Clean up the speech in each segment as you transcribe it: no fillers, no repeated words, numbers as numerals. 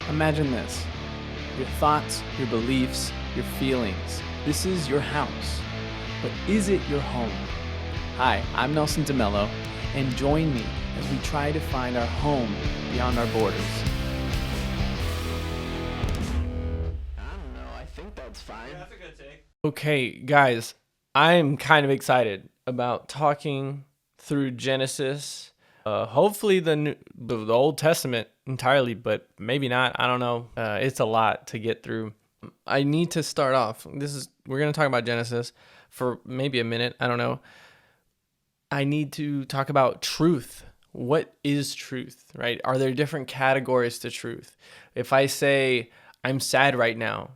Imagine this. Your thoughts, your beliefs, your feelings. This is your house. But is it your home? Hi, I'm Nelson DeMello, and join me as we try to find our home beyond our borders. I don't know. I think that's fine. Yeah, that's a good take. Okay, guys, I'm kind of excited about talking through Genesis. Hopefully the Old Testament entirely, but maybe not. I don't know. It's a lot to get through. I need to start off. We're gonna talk about Genesis for maybe a minute. I don't know. I need to talk about truth. What is truth, right? Are there different categories to truth? If I say I'm sad right now,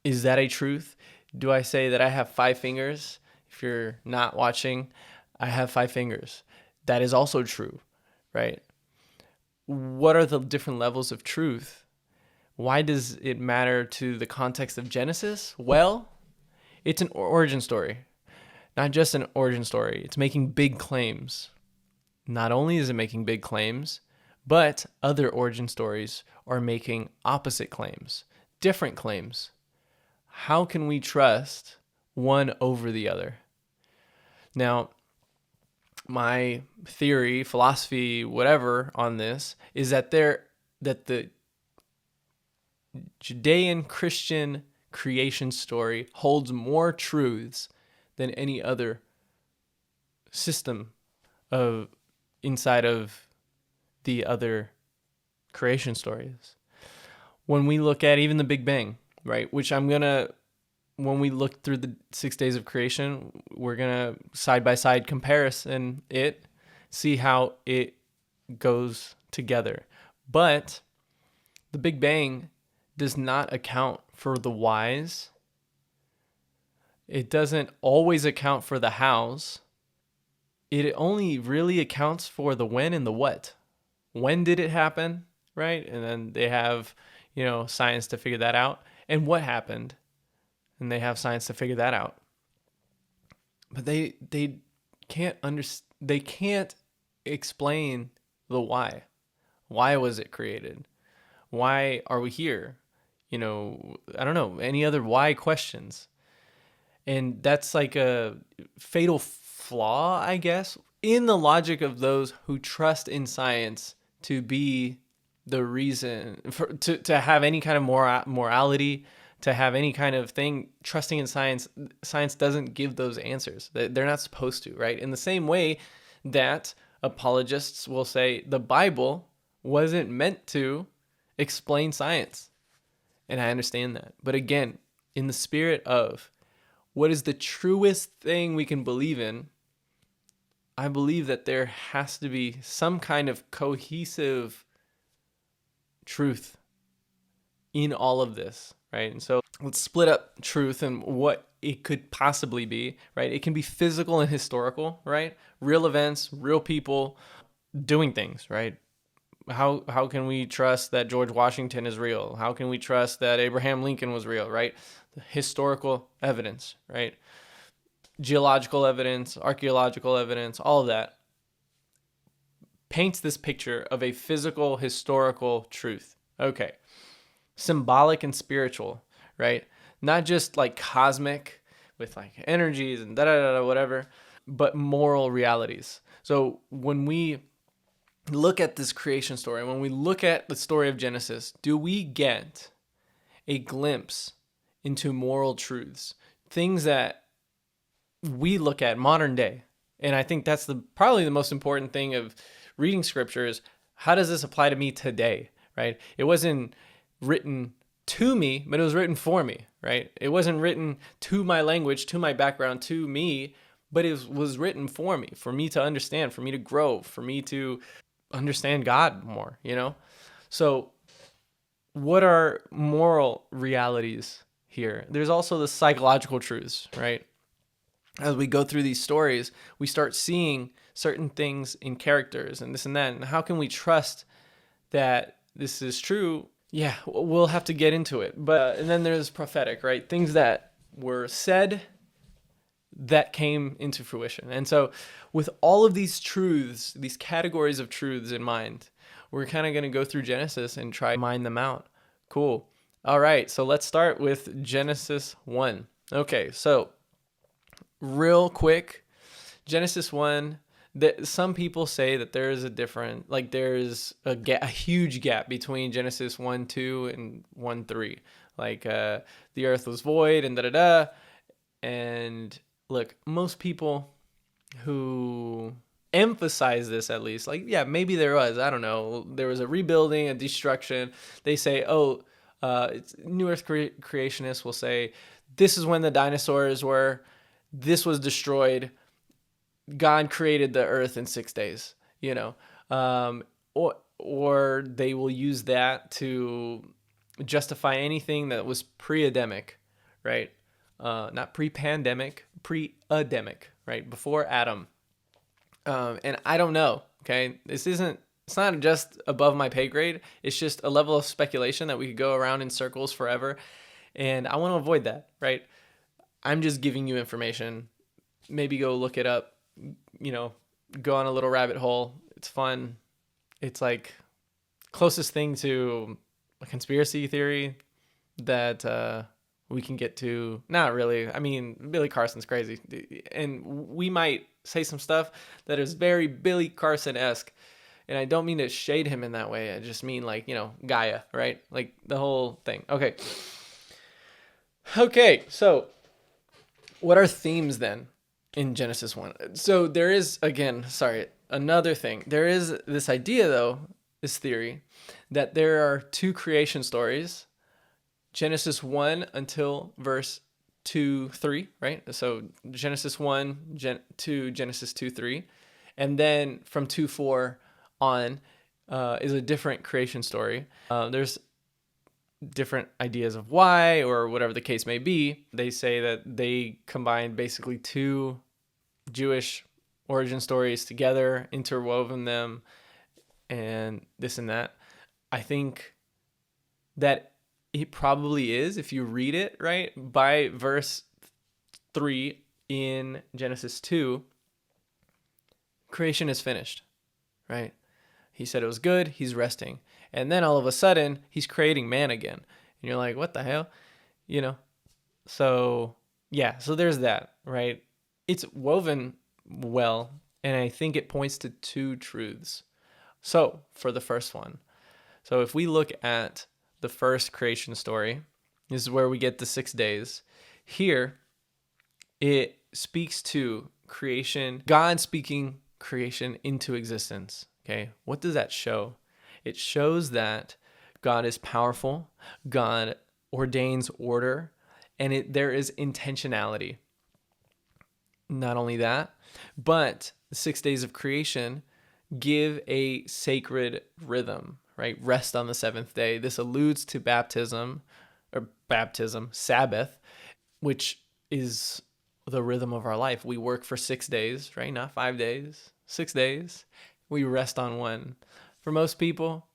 is that a truth? Do I say that I have 5 fingers? If you're not watching, I have 5 fingers. That is also true, right? What are the different levels of truth? Why does it matter to the context of Genesis? Well, it's an origin story. Not just an origin story. It's making big claims. Not only is it making big claims, but other origin stories are making opposite claims, different claims. How can we trust one over the other? Now, my theory, philosophy, whatever on this is that the Judean Christian creation story holds more truths than any other system of inside of the other creation stories. When we look at even the Big Bang, right, which when we look through the 6 days of creation, we're gonna side by side comparison it, see how it goes together. But the Big Bang does not account for the whys. It doesn't always account for the hows. It only really accounts for the when and the what. When did it happen, right? And then they have, science to figure that out. And what happened? And they have science to figure that out. But they can't explain the why. Why was it created? Why are we here? I don't know, any other why questions. And that's like a fatal flaw, I guess, in the logic of those who trust in science to be the reason to have any kind of morality, to have any kind of thing. Trusting in science doesn't give those answers. They're not supposed to, right? In the same way that apologists will say the Bible wasn't meant to explain science. And I understand that. But again, in the spirit of what is the truest thing we can believe in, I believe that there has to be some kind of cohesive truth in all of this, right? And so let's split up truth and what it could possibly be, right? It can be physical and historical, right? Real events, real people doing things, right? How can we trust that George Washington is real? How can we trust that Abraham Lincoln was real, right? The historical evidence, right? Geological evidence, archaeological evidence, all of that paints this picture of a physical, historical truth. Okay. Symbolic and spiritual, right? Not just like cosmic with like energies and whatever, but moral realities. So when we look at this creation story, when we look at the story of Genesis, do we get a glimpse into moral truths, things that we look at modern day? And I think that's probably the most important thing of reading scripture is, how does this apply to me today, right? It wasn't written to me, but it was written for me, right? It wasn't written to my language, to my background, to me, but it was written for me to understand, for me to grow, for me to understand God more, So what are moral realities here? There's also the psychological truths, right? As we go through these stories, we start seeing certain things in characters and this and that. And how can we trust that this is true? Yeah, we'll have to get into it. But and then there's prophetic, right? Things that were said that came into fruition. And so with all of these truths, these categories of truths in mind, we're kind of going to go through Genesis and try to mine them out. Cool. All right. So let's start with Genesis 1. Okay. So real quick, Genesis 1, that some people say that there is a different, like there's a huge gap between Genesis 1, 2 and 1, 3. Like the earth was void and da-da-da. And look, most people who emphasize this, at least, like, yeah, maybe there was, I don't know, there was a rebuilding, a destruction. They say, it's New Earth creationists will say, this is when the dinosaurs were, this was destroyed, God created the earth in 6 days, or they will use that to justify anything that was pre-Adamic, right? Not pre-pandemic, pre-Adamic, right? Before Adam. And I don't know, okay? It's not just above my pay grade. It's just a level of speculation that we could go around in circles forever. And I want to avoid that, right? I'm just giving you information. Maybe go look it up, go on a little rabbit hole. It's fun. It's like closest thing to a conspiracy theory that we can get to. Not really. I mean, Billy Carson's crazy. And we might say some stuff that is very Billy Carson-esque. And I don't mean to shade him in that way. I just mean like, Gaia, right? Like the whole thing. Okay, so what are themes then in Genesis 1? So there is, another thing. There is this idea, though, this theory, that there are two creation stories, Genesis 1 until verse 2, 3, right? So Genesis 1 to Genesis 2, 3. And then from 2, 4 on is a different creation story. There's different ideas of why, or whatever the case may be. They say that they combined basically two Jewish origin stories together, interwoven them, and this and that. I think that it probably is, if you read it, right? By verse 3 in Genesis 2, creation is finished, right? He said it was good, he's resting. And then all of a sudden, he's creating man again. And you're like, what the hell? So, yeah, so there's that, right? It's woven well, and I think it points to two truths. So, for the first one, so if we look at the first creation story, this is where we get the 6 days. Here, it speaks to creation, God speaking creation into existence. Okay, what does that show? It shows that God is powerful, God ordains order, and there is intentionality. Not only that, but the 6 days of creation give a sacred rhythm, right? Rest on the seventh day. This alludes to Sabbath, which is the rhythm of our life. We work for 6 days, right? Not 5 days, 6 days. We rest on one. For most people,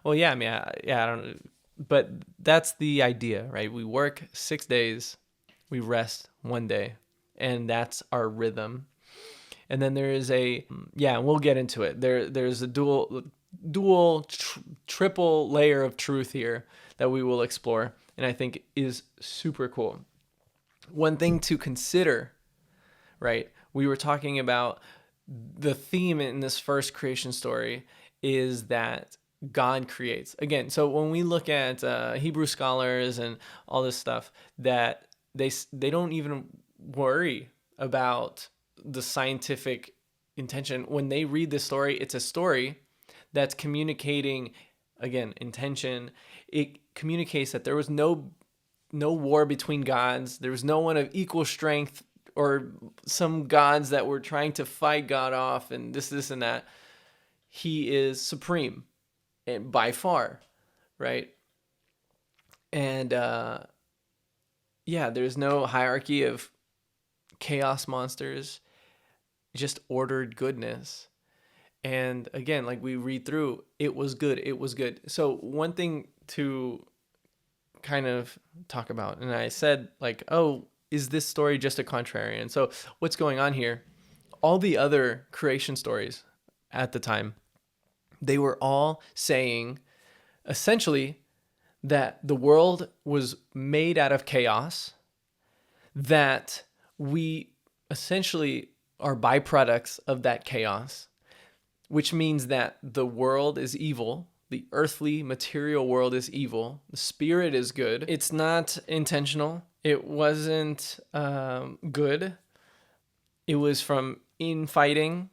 well, yeah, I mean, I don't know. But that's the idea, right? We work 6 days, we rest 1 day, and that's our rhythm. And then there is we'll get into it. There's a triple layer of truth here that we will explore, and I think is super cool. One thing to consider, right? We were talking about the theme in this first creation story is that God creates. Again, so when we look at Hebrew scholars and all this stuff, that they don't even worry about the scientific intention. When they read this story, it's a story that's communicating, again, intention. It communicates that there was no war between gods. There was no one of equal strength, or some gods that were trying to fight God off and this and that. He is supreme, and by far, right? And there's no hierarchy of chaos monsters, just ordered goodness. And again, like we read through, it was good. So one thing to kind of talk about, and I said like, is this story just a contrarian? So what's going on here? All the other creation stories at the time, they were all saying essentially that the world was made out of chaos, that we essentially are byproducts of that chaos, which means that the world is evil. The earthly material world is evil. The spirit is good. It's not intentional. It wasn't good. It was from infighting.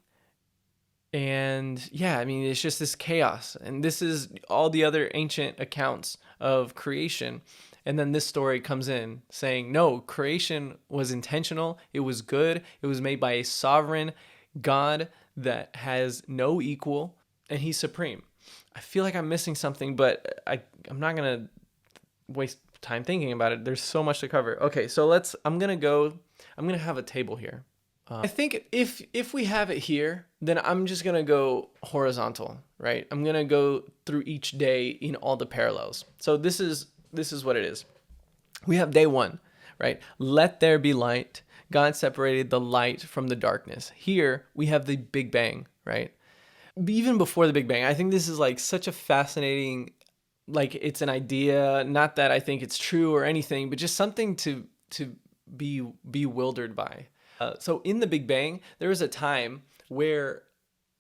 And yeah, I mean, it's just this chaos. And this is all the other ancient accounts of creation. And then this story comes in saying, no, creation was intentional. It was good. It was made by a sovereign God that has no equal, and he's supreme. I feel like I'm missing something, but I'm not going to waste time thinking about it. There's so much to cover. Okay, so I'm going to have a table here. I think if we have it here, then I'm just going to go horizontal, right? I'm going to go through each day in all the parallels. So this is what it is. We have day 1, right? Let there be light. God separated the light from the darkness. Here we have the Big Bang, right? Even before the Big Bang, I think this is like such a fascinating, like it's an idea, not that I think it's true or anything, but just something to be bewildered by. So in the Big Bang, there was a time where,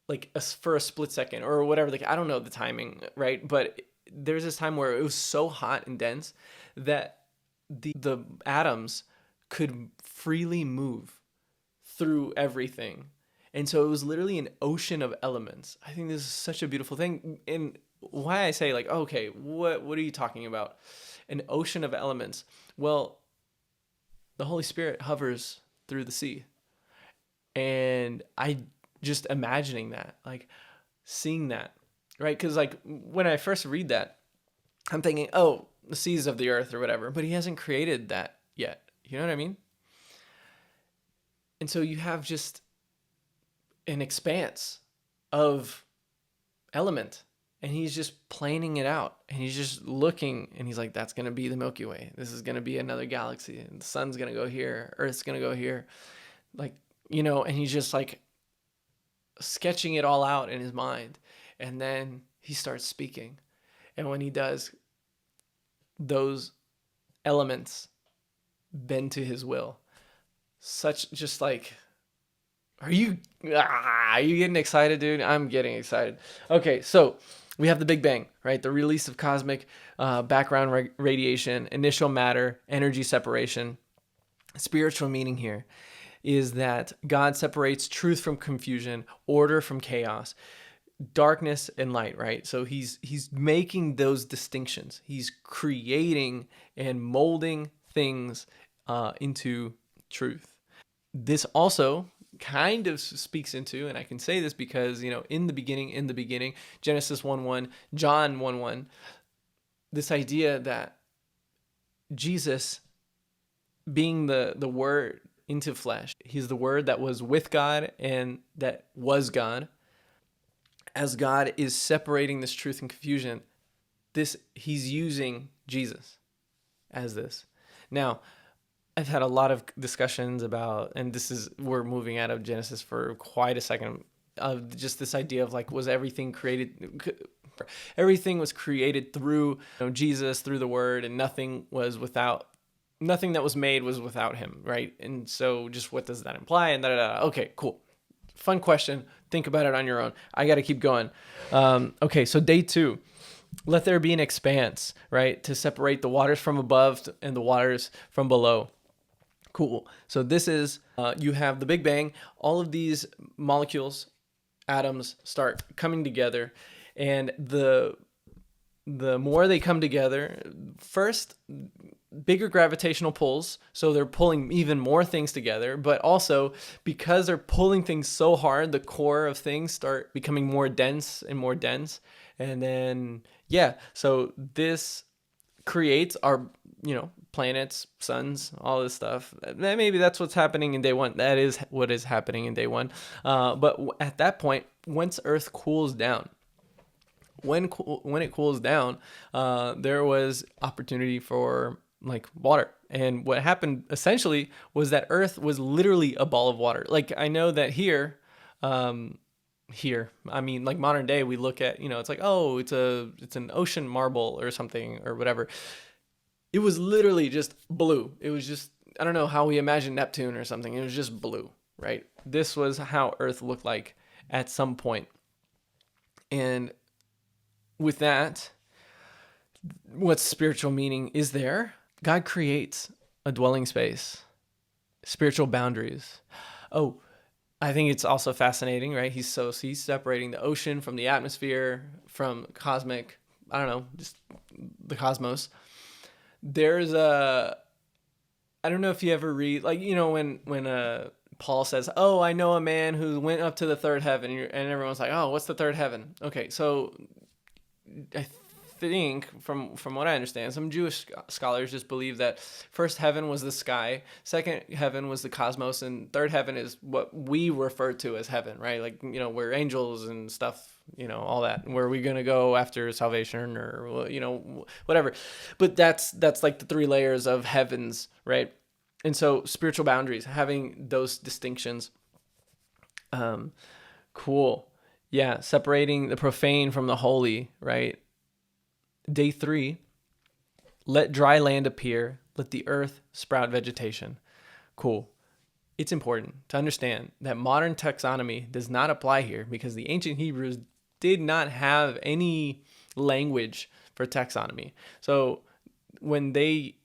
like, for a split second or whatever, like, I don't know the timing, right? But there's this time where it was so hot and dense that the atoms could freely move through everything. And so it was literally an ocean of elements. I think this is such a beautiful thing. And why I say, like, okay, what are you talking about? An ocean of elements. Well, the Holy Spirit hovers through the sea. And I just imagining that, like seeing that, right? Because like when I first read that, I'm thinking, oh, the seas of the earth or whatever, but he hasn't created that yet. You know what I mean? And so you have just an expanse of element, and he's just planing it out, and he's just looking, and he's like, that's going to be the Milky Way. This is going to be another galaxy, and the sun's going to go here, Earth's going to go here. Like, you know, and he's just like sketching it all out in his mind. And then he starts speaking. And when he does, those elements bend to his will. Such just like, are you getting excited, dude? I'm getting excited. Okay, so we have the Big Bang, right? The release of cosmic background radiation, initial matter, energy separation. Spiritual meaning here is that God separates truth from confusion, order from chaos, darkness and light, right? So he's making those distinctions. He's creating and molding things into truth. This also kind of speaks into, and I can say this because, you know, in the beginning, Genesis 1:1, John 1:1, this idea that Jesus being the word into flesh, he's the word that was with God and that was God. As God is separating this truth and confusion, he's using Jesus as this. Now, I've had a lot of discussions about, and we're moving out of Genesis for quite a second, of just this idea of like, was everything created? Everything was created through, you know, Jesus, through the Word, and nothing that was made was without him, right? And so just what does that imply? And Okay, cool. Fun question. Think about it on your own. I got to keep going. Okay, so day 2. Let there be an expanse, right? To separate the waters from above and the waters from below. Cool. So this is, you have the Big Bang. All of these molecules, atoms start coming together. And the more they come together, first, bigger gravitational pulls, so they're pulling even more things together, but also because they're pulling things so hard, the core of things start becoming more dense and more dense. And then, yeah, so this creates our, you know, planets, suns, all this stuff. Maybe that's what's happening in day 1. That is what is happening in day 1. But at that point, once Earth cools down, when it cools down, there was opportunity for like water. And what happened essentially was that Earth was literally a ball of water. Like, I know that here, here. I mean, like modern day, we look at, it's like, oh, it's an ocean marble or something or whatever. It was literally just blue. It was just, I don't know how we imagine Neptune or something. It was just blue, right? This was how Earth looked like at some point. And with that, what spiritual meaning is there? God creates a dwelling space, spiritual boundaries. Oh, I think it's also fascinating, right? He's separating the ocean from the atmosphere, from cosmic, I don't know, just the cosmos. There's I don't know if you ever read, like, when Paul says, oh, I know a man who went up to the third heaven, and everyone's like, oh, what's the third heaven? Okay, so I think from what I understand, some Jewish scholars just believe that first heaven was the sky, second heaven was the cosmos, and third heaven is what we refer to as heaven, right? Like, where angels and stuff, all that, where we're going to go after salvation or, whatever. But that's like the three layers of heavens, right? And so spiritual boundaries, having those distinctions. Cool. Yeah. Separating the profane from the holy, right? Day 3, let dry land appear, let the earth sprout vegetation. Cool. It's important to understand that modern taxonomy does not apply here because the ancient Hebrews did not have any language for taxonomy. So when we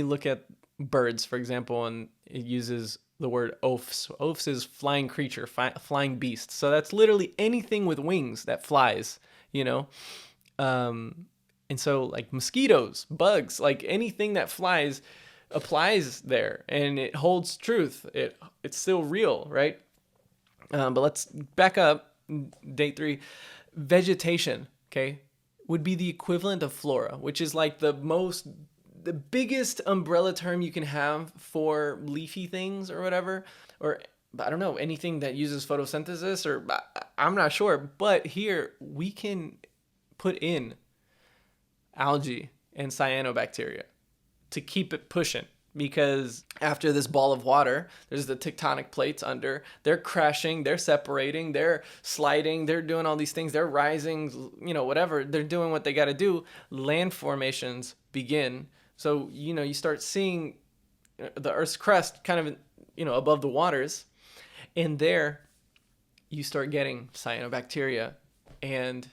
look at birds, for example, and it uses the word ophs. Ophs is flying creature, flying beast. So that's literally anything with wings that flies, and so like mosquitoes, bugs, like anything that flies applies there, and it holds truth. It's still real, right? But let's back up. Day 3, vegetation, okay, would be the equivalent of flora, which is like the biggest umbrella term you can have for leafy things or whatever, or I don't know, anything that uses photosynthesis, or I'm not sure. But here we can put in algae and cyanobacteria to keep it pushing, because after this ball of water, there's the tectonic plates under. They're crashing, they're separating, they're sliding, they're doing all these things, they're rising, whatever. They're doing what they got to do. Land formations begin. So, you start seeing the Earth's crust kind of, above the waters. And there you start getting cyanobacteria and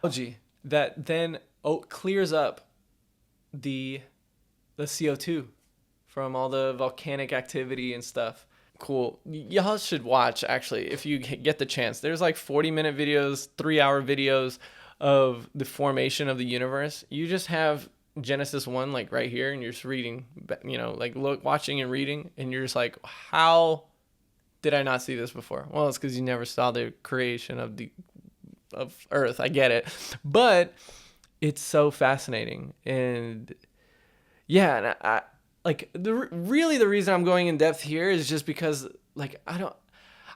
algae that then clears up the CO2 from all the volcanic activity and stuff. Cool. Y'all should watch, actually, if you get the chance. There's like 40-minute videos, 3-hour videos of the formation of the universe. You just have Genesis 1 like right here, and you're just reading, watching and reading, and you're just like, how did I not see this before? Well, it's because you never saw the creation of Earth. I get it, but it's so fascinating. And yeah, and I like the reason I'm going in depth here is just because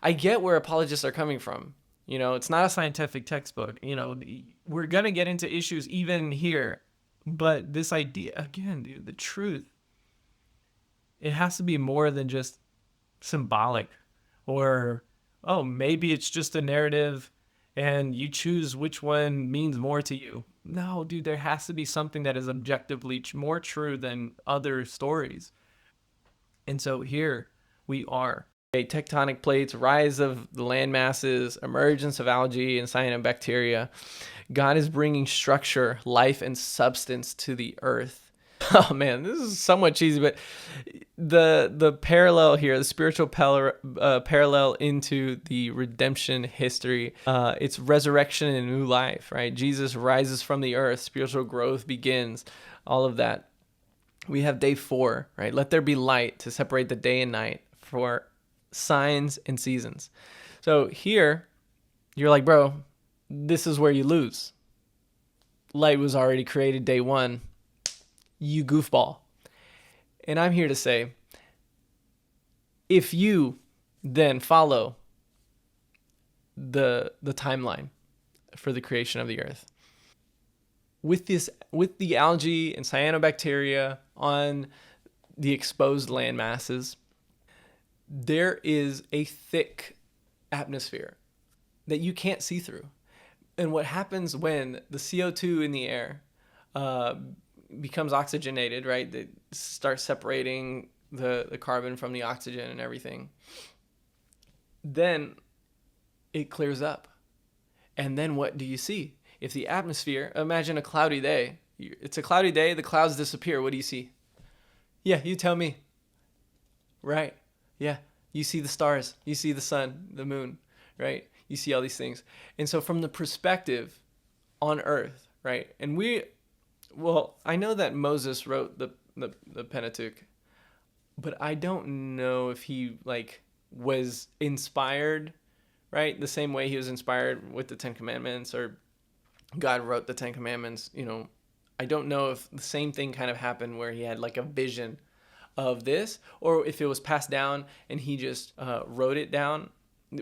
I get where apologists are coming from. It's not a scientific textbook. We're gonna get into issues even here, but this idea again, dude, the truth, it has to be more than just symbolic, or maybe it's just a narrative and you choose which one means more to you. No, dude, there has to be something that is objectively more true than other stories. And so here we are. Tectonic plates, rise of the land masses, emergence of algae and cyanobacteria. God is bringing structure, life, and substance to the earth. Oh man, this is somewhat cheesy, but the parallel here, the spiritual parallel into the redemption history, it's resurrection and new life, right? Jesus rises from the earth, spiritual growth begins, all of that. We have day 4, right? Let there be light to separate the day and night for signs and seasons. So here, you're like, bro, this is where you lose. Light was already created day 1. You goofball. And I'm here to say, if you then follow the timeline for the creation of the earth, with the algae and cyanobacteria on the exposed land masses, there is a thick atmosphere that you can't see through. And what happens when the CO2 in the air becomes oxygenated, right? They start separating the carbon from the oxygen and everything. Then it clears up. And then what do you see? If the atmosphere, imagine a cloudy day. It's a cloudy day, the clouds disappear. What do you see? Yeah, you tell me. Right. Yeah. You see the stars. You see the sun, the moon, right? You see all these things. And so from the perspective on earth, right? And I know that Moses wrote the Pentateuch, but I don't know if he was inspired, right? The same way he was inspired with the Ten Commandments, or God wrote the Ten Commandments. I don't know if the same thing kind of happened where he had like a vision of this, or if it was passed down and he just wrote it down.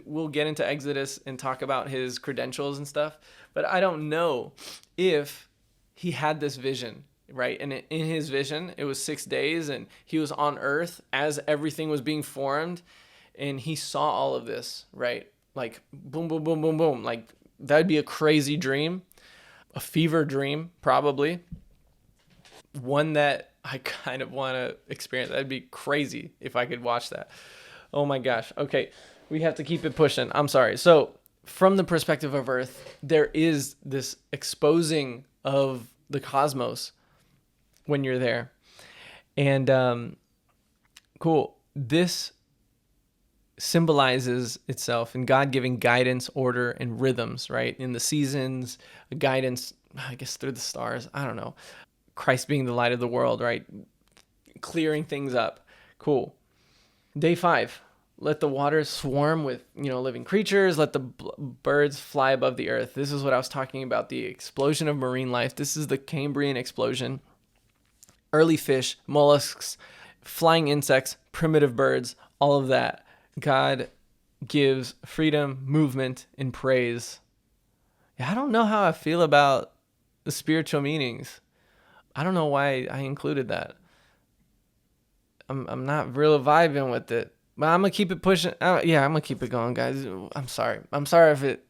We'll get into Exodus and talk about his credentials and stuff, but I don't know if he had this vision, right? And in his vision, it was 6 days and he was on earth as everything was being formed, and he saw all of this, right? Like boom, boom, boom, boom, boom. Like that'd be a crazy dream, a fever dream, probably. One that I kind of want to experience. That'd be crazy if I could watch that. Oh my gosh. Okay. We have to keep it pushing. I'm sorry. So from the perspective of Earth, there is this exposing of the cosmos when you're there. And cool. This symbolizes itself in God giving guidance, order, and rhythms, right? In the seasons, guidance, I guess through the stars. I don't know. Christ being the light of the world, right? Clearing things up. Cool. Day 5. Let the waters swarm with, living creatures. Let the birds fly above the earth. This is what I was talking about, the explosion of marine life. This is the Cambrian explosion. Early fish, mollusks, flying insects, primitive birds, all of that. God gives freedom, movement, and praise. I don't know how I feel about the spiritual meanings. I don't know why I included that. I'm not really vibing with it. But I'm gonna keep it pushing. I'm gonna keep it going, guys. I'm sorry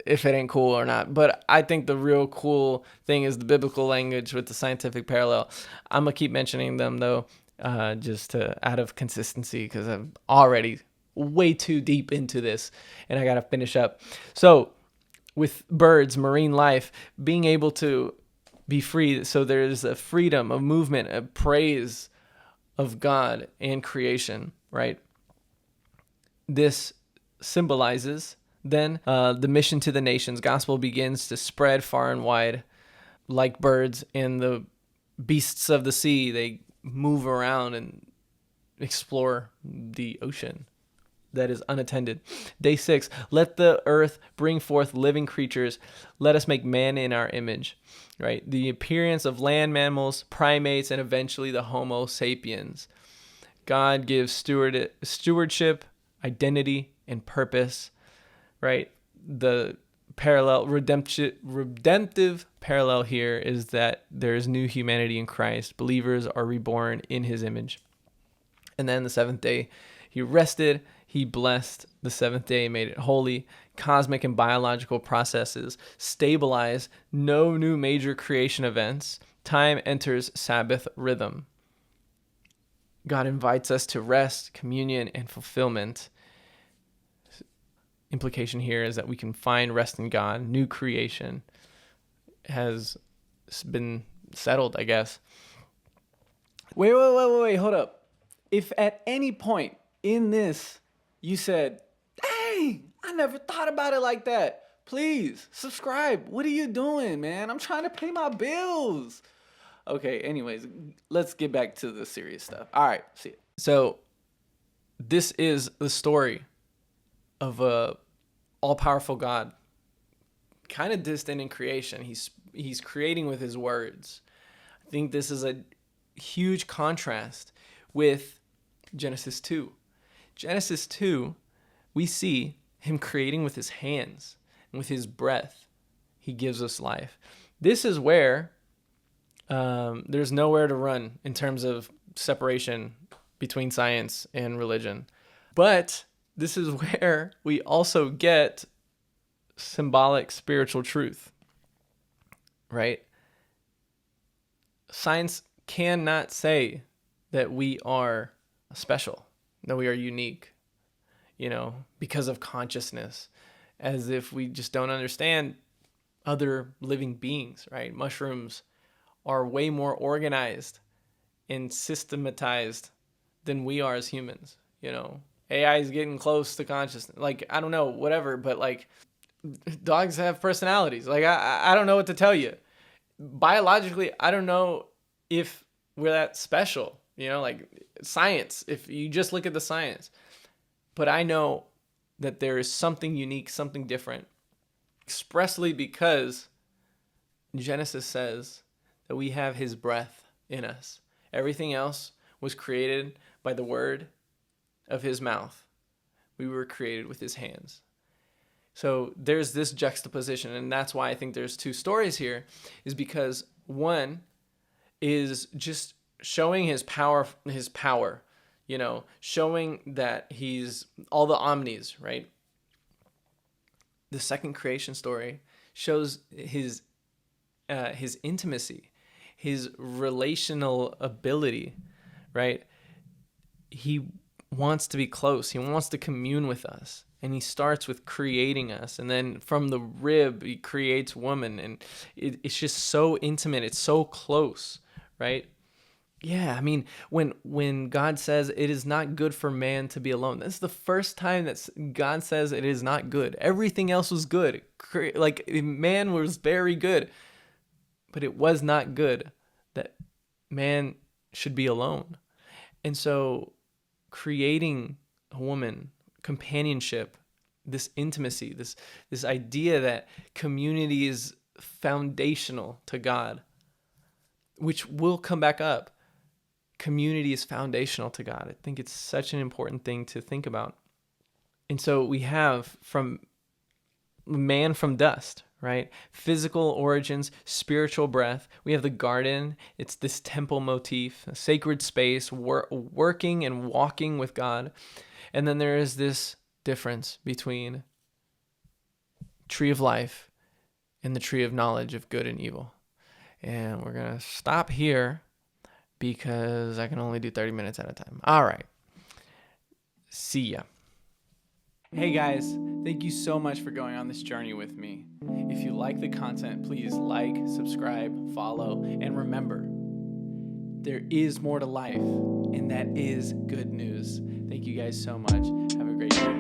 if it ain't cool or not. But I think the real cool thing is the biblical language with the scientific parallel. I'm gonna keep mentioning them though, just out of consistency, because I'm already way too deep into this, and I gotta finish up. So, with birds, marine life, being able to be free. So there's a freedom of movement, a praise of God and creation, right? This symbolizes then the mission to the nations. Gospel begins to spread far and wide like birds, and the beasts of the sea, they move around and explore the ocean that is unattended. Day 6, let the earth bring forth living creatures. Let us make man in our image, right? The appearance of land mammals, primates, and eventually the Homo sapiens. God gives stewardship, identity, and purpose, right? The redemptive parallel here is that there is new humanity in Christ. Believers are reborn in his image. And then the 7th day, he rested. He blessed the 7th day, made it holy. Cosmic and biological processes stabilize. No new major creation events. Time enters Sabbath rhythm. God invites us to rest, communion, and fulfillment. Implication here is that we can find rest in God. New creation has been settled, I guess. Wait, hold up. If at any point in this you said, dang, I never thought about it like that, please subscribe. What are you doing, man? I'm trying to pay my bills. Okay, anyways, let's get back to the serious stuff. All right, see it. So this is the story of a all-powerful God, kind of distant in creation. He's creating with his words. I think this is a huge contrast with Genesis 2. Genesis 2, we see him creating with his hands and with his breath. He gives us life. This is where there's nowhere to run in terms of separation between science and religion. But this is where we also get symbolic spiritual truth, right? Science cannot say that we are special, that we are unique, because of consciousness, as if we just don't understand other living beings, right? Mushrooms are way more organized and systematized than we are as humans, AI is getting close to consciousness. Like, I don't know, whatever, but like dogs have personalities. Like, I don't know what to tell you. Biologically, I don't know if we're that special, like science, if you just look at the science. But I know that there is something unique, something different, expressly because Genesis says that we have his breath in us. Everything else was created by the word of his mouth. We were created with his hands. So there's this juxtaposition, and that's why I think there's two stories here, is because one is just showing his power, showing that he's all the omnis, right? The second creation story shows his intimacy, his relational ability, right? He wants to be close. He wants to commune with us. And he starts with creating us. And then from the rib, he creates woman. And it's just so intimate. It's so close, right? Yeah, I mean, when God says it is not good for man to be alone, that's the first time that God says it is not good. Everything else was good. Like, man was very good. But it was not good that man should be alone. And so creating a woman, companionship, this intimacy, this idea that community is foundational to God, which will come back up. Community is foundational to God. I think it's such an important thing to think about. And so we have from man from dust, right? Physical origins, spiritual breath. We have the garden. It's this temple motif, a sacred space, working and walking with God. And then there is this difference between tree of life and the tree of knowledge of good and evil. And we're going to stop here because I can only do 30 minutes at a time. All right. See ya. Hey guys, thank you so much for going on this journey with me. If you like the content, please like, subscribe, follow, and remember, there is more to life, and that is good news. Thank you guys so much. Have a great day.